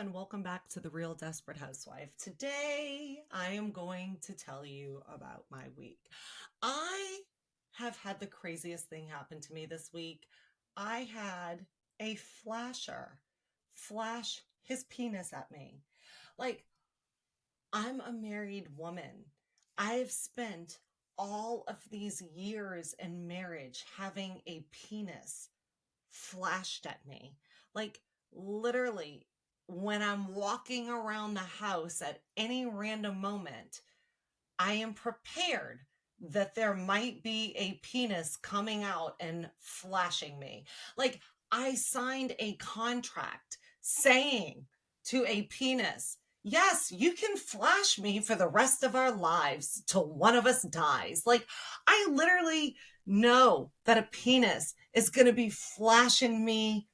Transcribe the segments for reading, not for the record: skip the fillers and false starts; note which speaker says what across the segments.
Speaker 1: and welcome back to The Real Desperate Housewife. Today, I am going to tell you about my week. I have had the craziest thing happen to me this week. I had a flasher flash his penis at me. Like, I'm a married woman. I've spent all of these years in marriage having a penis flashed at me. Like, literally, when I'm walking around the house at any random moment, I am prepared that there might be a penis coming out and flashing me. Like, I signed a contract saying to a penis, yes, you can flash me for the rest of our lives till one of us dies. Like, I literally know that a penis is going to be flashing me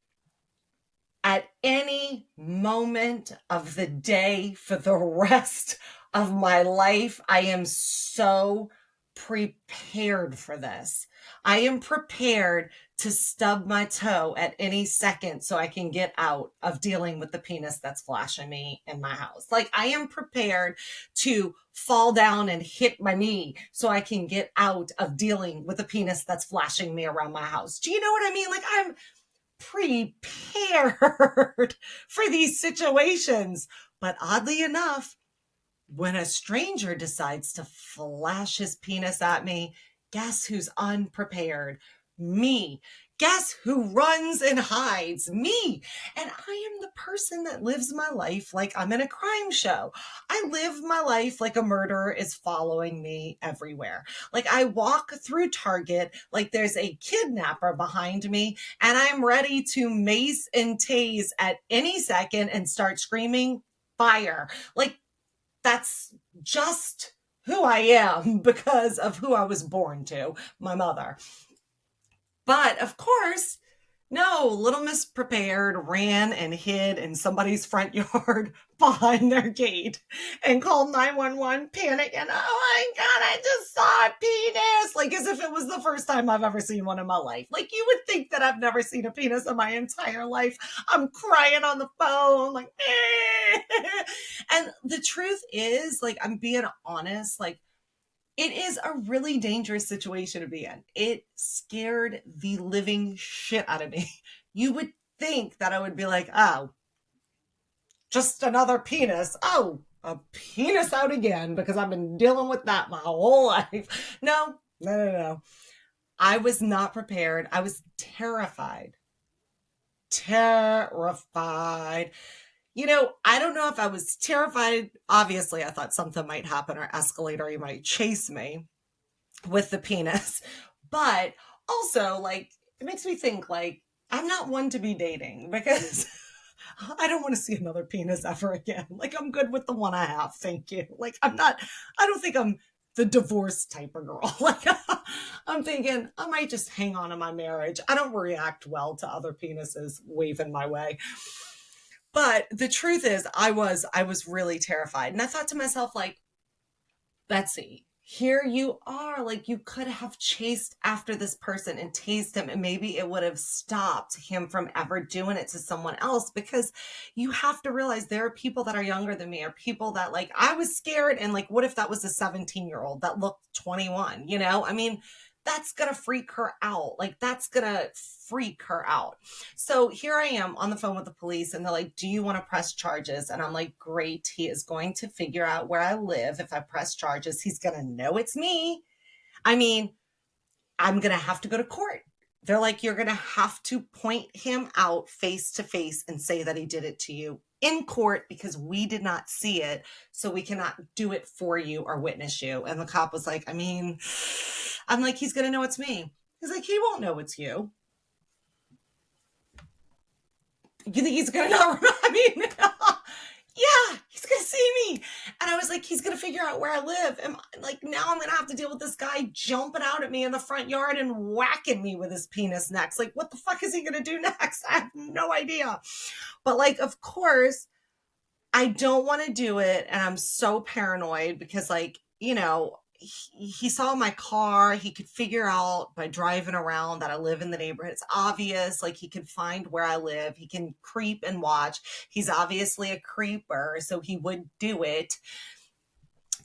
Speaker 1: at any moment of the day for the rest of my life. I am so prepared for this. I am prepared to stub my toe at any second so I can get out of dealing with the penis that's flashing me in my house. Like, I am prepared to fall down and hit my knee so I can get out of dealing with the penis that's flashing me around my house. Do you know what I mean? Like, I'm prepared for these situations. But oddly enough, when a stranger decides to flash his penis at me, guess who's unprepared? Me. Guess who runs and hides? Me. And I am the person that lives my life like I'm in a crime show. I live my life like a murderer is following me everywhere. Like, I walk through Target like there's a kidnapper behind me, and I'm ready to mace and tase at any second and start screaming fire. Like, that's just who I am because of who I was born to, my mother. But of course, no, Little Miss Prepared ran and hid in somebody's front yard behind their gate and called 911, panicking. Oh my God, I just saw a penis. Like, as if it was the first time I've ever seen one in my life. Like, you would think that I've never seen a penis in my entire life. I'm crying on the phone, like, eh. And the truth is, like, I'm being honest, like, it is a really dangerous situation to be in. It scared the living shit out of me. You would think that I would be like, oh, just another penis. Oh, a penis out again because I've been dealing with that my whole life. No, no, no, no. I was not prepared. I was terrified. Terrified. I don't know if I was terrified. Obviously, I thought something might happen or escalate or he might chase me with the penis. But also, like, it makes me think, like, I'm not one to be dating because I don't want to see another penis ever again. Like, I'm good with the one I have. Thank you. Like, I don't think I'm the divorce type of girl. Like, I'm thinking I might just hang on to my marriage. I don't react well to other penises waving my way. But the truth is, I was really terrified. And I thought to myself, like, Betsy, here you are. Like, you could have chased after this person and tased him, and maybe it would have stopped him from ever doing it to someone else. Because you have to realize there are people that are younger than me, or people that, like, I was scared. And, like, what if that was a 17-year-old that looked 21? I mean, that's gonna freak her out. Like, that's gonna freak her out. So here I am on the phone with the police, and they're like, do you want to press charges? And I'm like, great. He is going to figure out where I live. If I press charges, he's going to know it's me. I mean, I'm going to have to go to court. They're like, you're going to have to point him out face to face and say that he did it to you in court because we did not see it. So we cannot do it for you or witness you. And the cop was like, I mean, I'm like, he's going to know it's me. He's like, he won't know it's you. You think he's gonna not remember? I mean, yeah, he's gonna see me. And I was like, he's gonna figure out where I live. And, like, now I'm gonna have to deal with this guy jumping out at me in the front yard and whacking me with his penis next. Like, what the fuck is he gonna do next? I have no idea. But, like, of course, I don't want to do it. And I'm so paranoid because, like, he saw my car. He could figure out by driving around that I live in the neighborhood. It's obvious, like he can find where I live. He can creep and watch. He's obviously a creeper, so he would do it.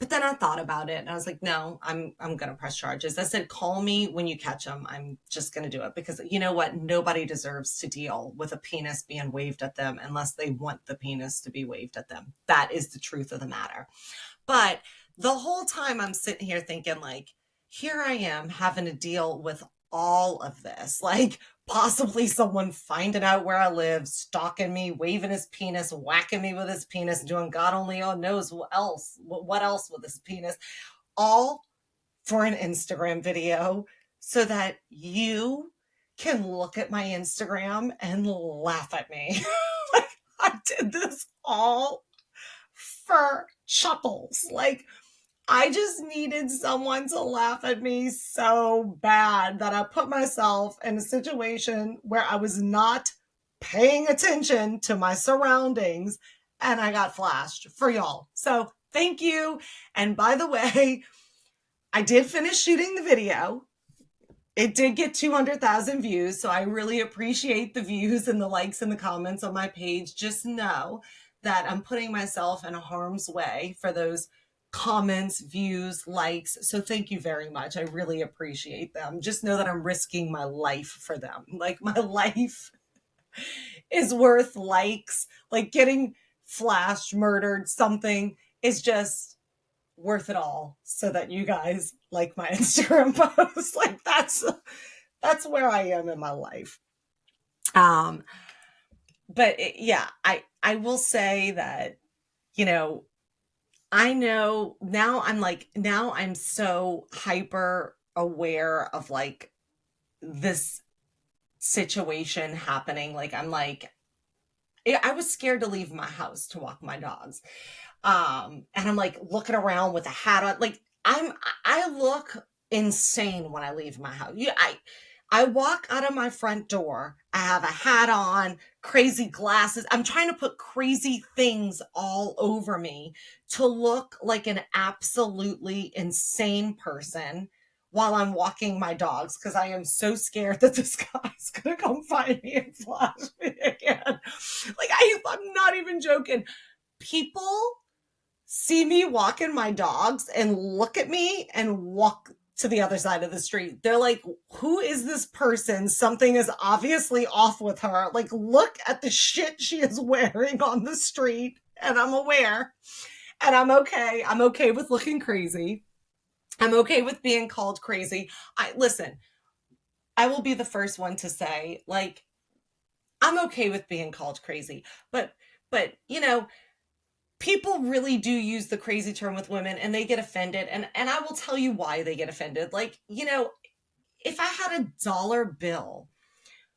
Speaker 1: But then I thought about it and I was like, no, I'm gonna press charges. I said, call me when you catch him. I'm just gonna do it because you know what? Nobody deserves to deal with a penis being waved at them unless they want the penis to be waved at them. That is the truth of the matter. But the whole time I'm sitting here thinking, like, here I am having to deal with all of this. Like, possibly someone finding out where I live, stalking me, waving his penis, whacking me with his penis, doing God only knows what else with his penis, all for an Instagram video so that you can look at my Instagram and laugh at me. Like, I did this all for chuckles. Like, I just needed someone to laugh at me so bad that I put myself in a situation where I was not paying attention to my surroundings and I got flashed for y'all. So thank you. And by the way, I did finish shooting the video. It did get 200,000 views, so I really appreciate the views and the likes and the comments on my page. Just know that I'm putting myself in harm's way for those comments, views, likes. So thank you very much. I really appreciate them. Just know that I'm risking my life for them. Like, my life is worth likes. Like, getting flashed, murdered, something is just worth it all so that you guys like my Instagram post. Like, that's where I am in my life. Um, but yeah, I will say that, you know, I know now now I'm so hyper aware of like this situation happening. Like, I'm like, I was scared to leave my house to walk my dogs. And I'm like looking around with a hat on. Like, I look insane when I leave my house. I walk out of my front door. I have a hat on, crazy glasses. I'm trying to put crazy things all over me to look like an absolutely insane person while I'm walking my dogs because I am so scared that this guy's gonna come find me and flash me again. Like, I'm not even joking. People see me walking my dogs and look at me and walk to the other side of the street. They're like, who is this person? Something is obviously off with her. Like, look at the shit she is wearing on the street. And I'm aware. And I'm okay. I'm okay with looking crazy. I'm okay with being called crazy. Listen, I will be the first one to say, like, I'm okay with being called crazy. But you know, people really do use the crazy term with women and they get offended, and I will tell you why they get offended. Like, you know, if I had a dollar bill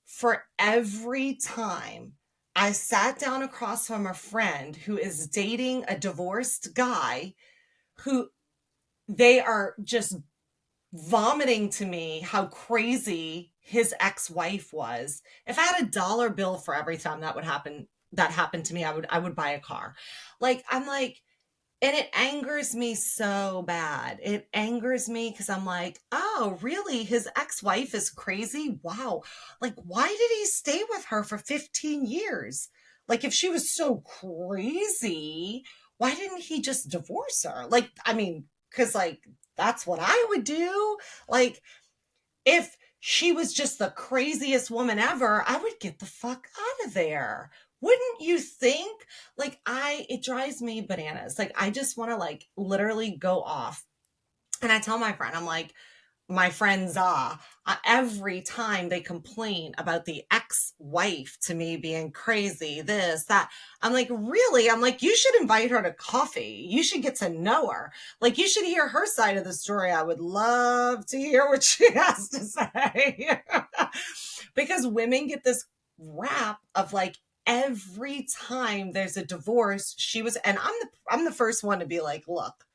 Speaker 1: for every time I sat down across from a friend who is dating a divorced guy who they are just vomiting to me how crazy his ex-wife was. If I had a dollar bill for every time that happened to me, I would buy a car. Like, I'm like, and it angers me so bad. It angers me because I'm like, oh, really? His ex-wife is crazy? Wow. Like, why did he stay with her for 15 years? Like, if she was so crazy, why didn't he just divorce her? Like, I mean, because, like, that's what I would do. Like, if she was just the craziest woman ever, I would get the fuck out of there. Wouldn't you think? Like, it drives me bananas. Like, I just want to, like, literally go off. And I tell my friend, I'm like, my friends every time they complain about the ex-wife to me being crazy, this, that, I'm like, really? I'm like, you should invite her to coffee. You should get to know her. Like, you should hear her side of the story. I would love to hear what she has to say. Because women get this rap of like, every time there's a divorce, and I'm the first one to be like, look,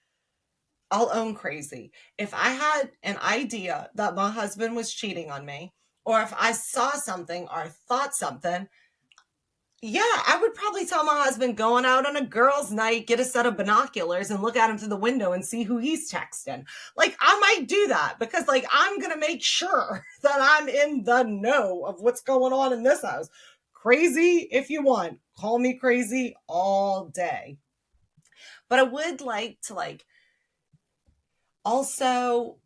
Speaker 1: I'll own crazy. If I had an idea that my husband was cheating on me, or if I saw something or thought something, Yeah, I would probably tell my husband going out on a girls' night, get a set of binoculars and look at him through the window and see who he's texting. Like, I might do that because, like, I'm going to make sure that I'm in the know of what's going on in this house. Crazy if you want. Call me crazy all day. But I would like to, like, also,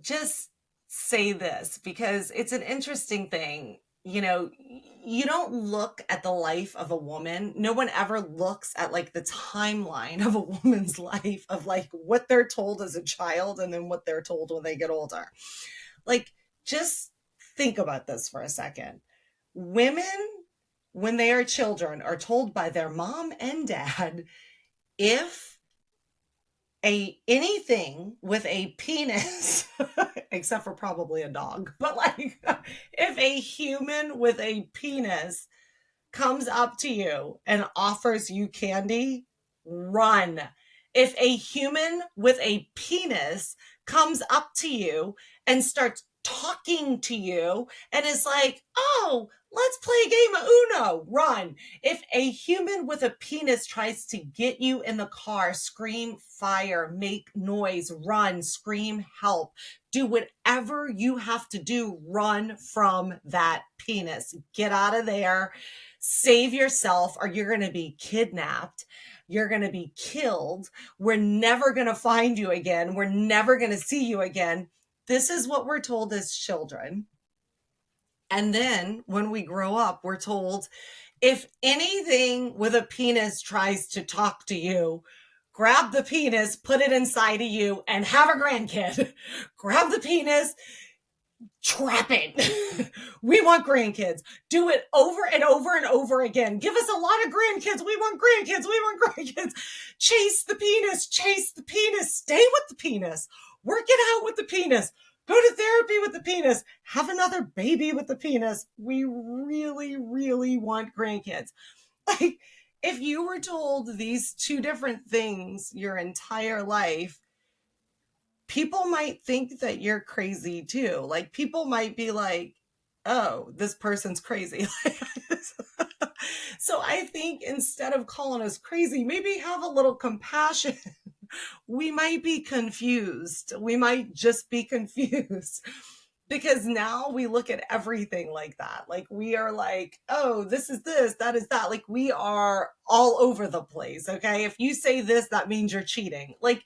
Speaker 1: just say this because it's an interesting thing. You don't look at the life of a woman. No one ever looks at like the timeline of a woman's life of like what they're told as a child and then what they're told when they get older. Like, just think about this for a second. Women, when they are children, are told by their mom and dad if a anything with a penis except for probably a dog, but like if a human with a penis comes up to you and offers you candy, run. If a human with a penis comes up to you and starts talking to you and is like, oh, let's play a game of Uno, run. If a human with a penis tries to get you in the car, scream fire, make noise, run, scream help, do whatever you have to do, run from that penis. Get out of there. Save yourself, or you're going to be kidnapped. You're going to be killed. We're never going to find you again. We're never going to see you again. This is what we're told as children. And then when we grow up, we're told if anything with a penis tries to talk to you, grab the penis, put it inside of you, and have a grandkid. Grab the penis, trap it. We want grandkids. Do it over and over and over again. Give us a lot of grandkids. We want grandkids. We want grandkids. Chase the penis. Chase the penis. Stay with the penis. Work it out with the penis. Go to therapy with the penis. Have another baby with the penis. We really, really want grandkids. Like, if you were told these two different things your entire life, people might think that you're crazy too. Like, people might be like, oh, this person's crazy. So I think instead of calling us crazy, maybe have a little compassion. We might be confused. We might just be confused because now we look at everything like that. Like, we are like, oh, this is this, that is that. Like, we are all over the place. Okay. If you say this, that means you're cheating. Like,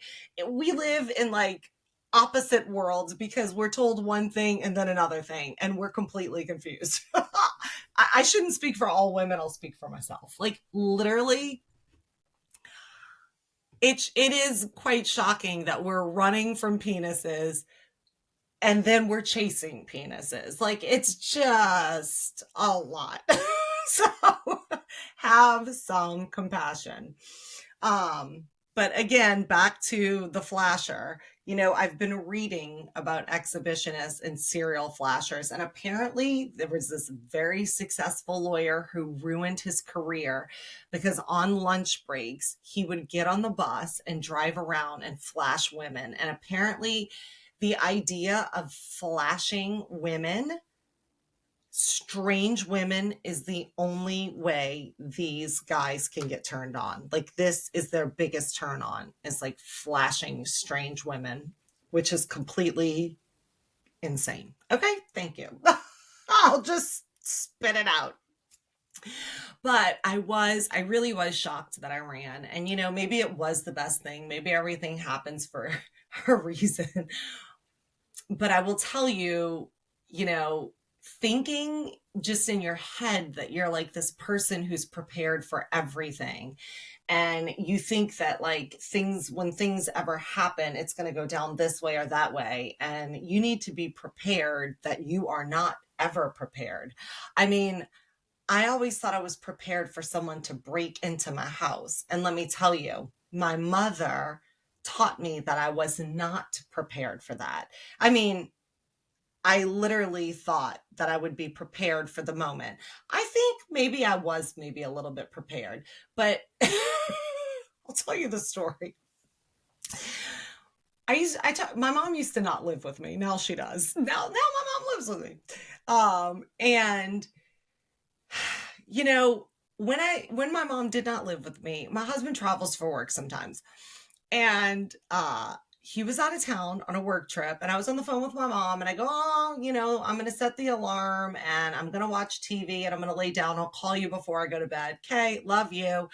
Speaker 1: we live in like opposite worlds because we're told one thing and then another thing, and we're completely confused. I shouldn't speak for all women. I'll speak for myself. Like, literally, it is quite shocking that we're running from penises and then we're chasing penises. Like, it's just a lot. So have some compassion. But again, back to the flasher. I've been reading about exhibitionists and serial flashers, and apparently there was this very successful lawyer who ruined his career because on lunch breaks, he would get on the bus and drive around and flash women. And apparently, the idea of flashing women, strange women, is the only way these guys can get turned on. Like, this is their biggest turn on, is like flashing strange women, which is completely insane. Okay, thank you. I'll just spit it out. But I really was shocked that I ran. And maybe it was the best thing. Maybe everything happens for a reason. But I will tell you, thinking just in your head that you're like this person who's prepared for everything, and you think that like when things ever happen, it's going to go down this way or that way, and you need to be prepared that you are not ever prepared. I mean, I always thought I was prepared for someone to break into my house, and let me tell you, my mother taught me that I was not prepared for that. I mean, I literally thought that I would be prepared for the moment. I think maybe I was maybe a little bit prepared, but I'll tell you the story. My mom used to not live with me. Now she does. Now my mom lives with me. And You know, when my mom did not live with me, my husband travels for work sometimes. And he was out of town on a work trip, and I was on the phone with my mom, and I go, "Oh, I'm going to set the alarm and I'm going to watch TV and I'm going to lay down. I'll call you before I go to bed. Okay, love you."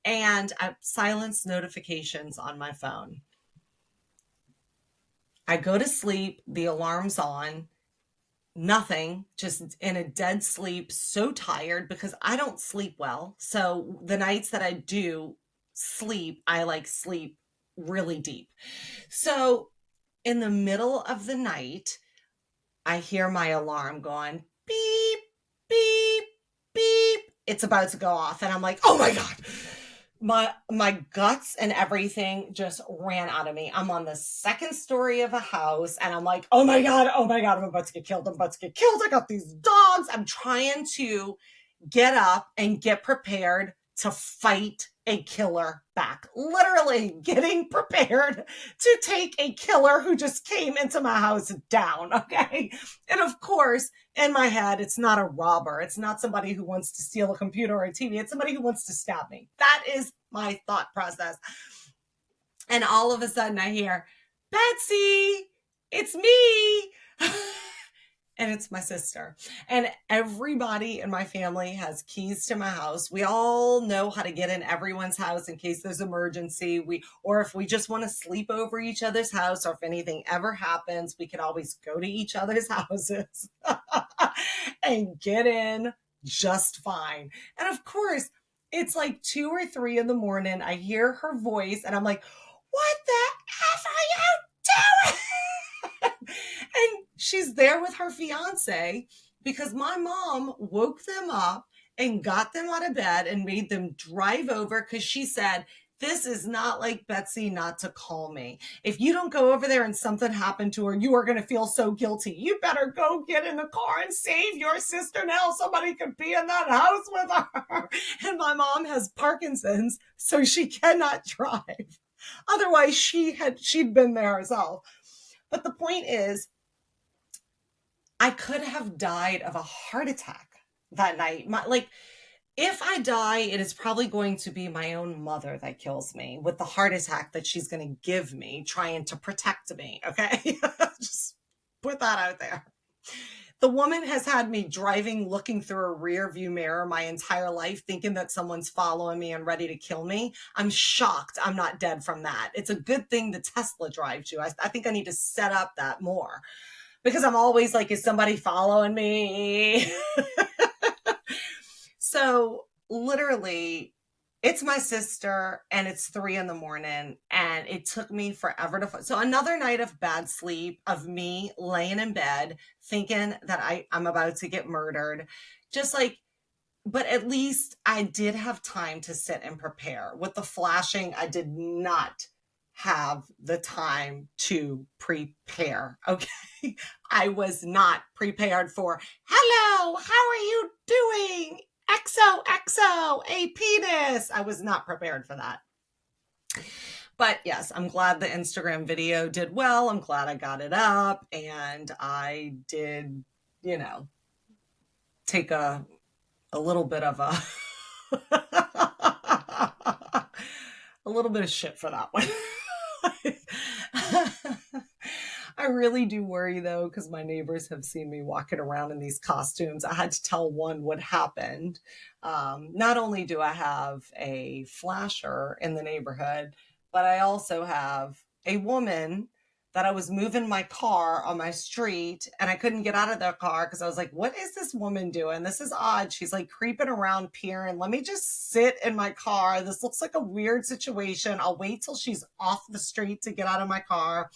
Speaker 1: And I silence notifications on my phone. I go to sleep, the alarm's on, nothing, just in a dead sleep, so tired because I don't sleep well. So the nights that I do sleep, I like sleep really deep. So in the middle of the night, I hear my alarm going beep, beep, beep. It's about to go off. And I'm like, oh my God. My guts and everything just ran out of me. I'm on the second story of a house and I'm like, oh my God, I'm about to get killed. I'm about to get killed. I got these dogs. I'm trying to get up and get prepared to fight a killer back. Literally getting prepared to take a killer who just came into my house down. Okay. And of course, in my head, it's not a robber. It's not somebody who wants to steal a computer or a TV. It's somebody who wants to stab me. That is my thought process. And all of a sudden I hear, Betsy, it's me. And it's my sister. And everybody in my family has keys to my house. We all know how to get in everyone's house in case there's emergency. Or if we just want to sleep over each other's house, or if anything ever happens, we can always go to each other's houses and get in just fine. And of course, it's like 2 or 3 in the morning. I hear her voice and I'm like, what the F are you doing? And she's there with her fiance because my mom woke them up and got them out of bed and made them drive over because she said, this is not like Betsy not to call me. If you don't go over there and something happened to her, you are going to feel so guilty. You better go get in the car and save your sister now. Somebody could be in that house with her. And my mom has Parkinson's, so she cannot drive. Otherwise, she'd been there herself. But the point is, I could have died of a heart attack that night. If I die, it is probably going to be my own mother that kills me with the heart attack that she's going to give me, trying to protect me. Okay. Just put that out there. The woman has had me driving, looking through a rear view mirror my entire life, thinking that someone's following me and ready to kill me. I'm shocked I'm not dead from that. It's a good thing the Tesla drives you. I think I need to set up that more because I'm always like, is somebody following me? So literally, it's my sister and it's 3 in the morning and it took me forever to. So another night of bad sleep, of me laying in bed thinking that I'm about to get murdered. Just like, but at least I did have time to sit and prepare. With the flashing, I did not have the time to prepare. Okay. I was not prepared for, hello, how are you doing? XOXO, a penis. I was not prepared for that. But yes, I'm glad the Instagram video did well. I'm glad I got it up and I did, take a little bit of a little bit of shit for that one. I really do worry though, because my neighbors have seen me walking around in these costumes. I had to tell one what happened. Not only do I have a flasher in the neighborhood, but I also have a woman that I was moving my car on my street and I couldn't get out of the car because I was like, what is this woman doing? This is odd. She's like creeping around, peering. Let me just sit in my car. This looks like a weird situation. I'll wait till she's off the street to get out of my car.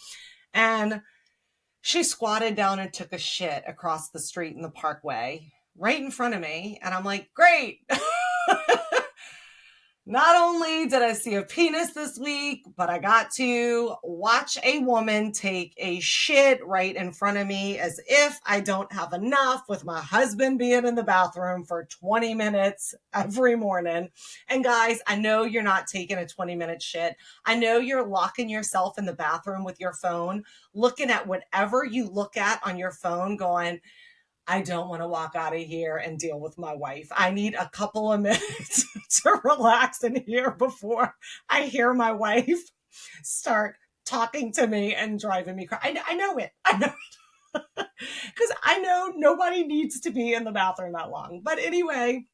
Speaker 1: And she squatted down and took a shit across the street in the parkway right in front of me. And I'm like, great. Not only did I see a penis this week, but I got to watch a woman take a shit right in front of me as if I don't have enough with my husband being in the bathroom for 20 minutes every morning. And guys, I know you're not taking a 20-minute shit. I know you're locking yourself in the bathroom with your phone, looking at whatever you look at on your phone going, I don't want to walk out of here and deal with my wife. I need a couple of minutes to relax in here before I hear my wife start talking to me and driving me crazy. I know it. I know because I know nobody needs to be in the bathroom that long. But anyway,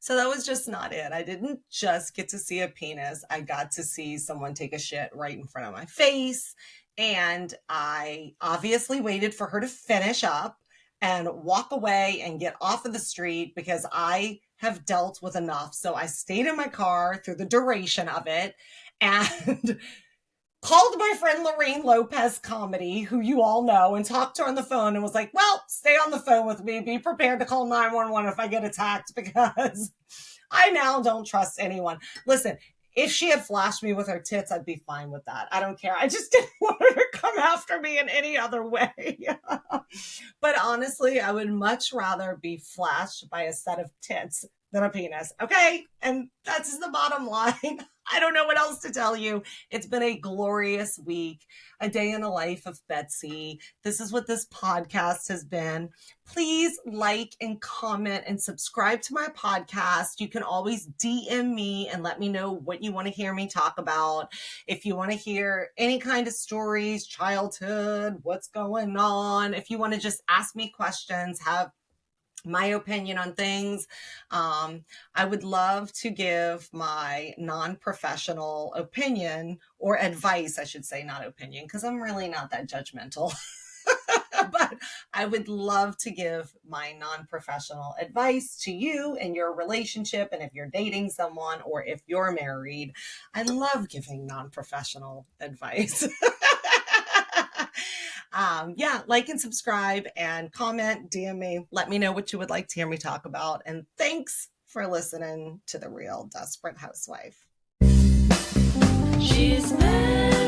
Speaker 1: so that was just not it. I didn't just get to see a penis. I got to see someone take a shit right in front of my face. And I obviously waited for her to finish up and walk away and get off of the street because I have dealt with enough. So I stayed in my car through the duration of it and called my friend Lorraine Lopez Comedy, who you all know, and talked to her on the phone and was like, well, stay on the phone with me. Be prepared to call 911 if I get attacked because I now don't trust anyone. Listen, if she had flashed me with her tits, I'd be fine with that. I don't care. I just didn't want her to come after me in any other way. But honestly, I would much rather be flashed by a set of tits than a penis. Okay. And that's the bottom line. I don't know what else to tell you. It's been a glorious week, a day in the life of Betsy. This is what this podcast has been. Please like and comment and subscribe to my podcast. You can always DM me and let me know what you want to hear me talk about. If you want to hear any kind of stories, childhood, what's going on, if you want to just ask me questions, have my opinion on things. I would love to give my non-professional opinion or advice, I should say, not opinion, because I'm really not that judgmental. But I would love to give my non-professional advice to you in your relationship. And if you're dating someone or if you're married, I love giving non-professional advice. Yeah, like and subscribe and comment, DM me. Let me know what you would like to hear me talk about. And thanks for listening to The Real Desperate Housewife.
Speaker 2: She's mad.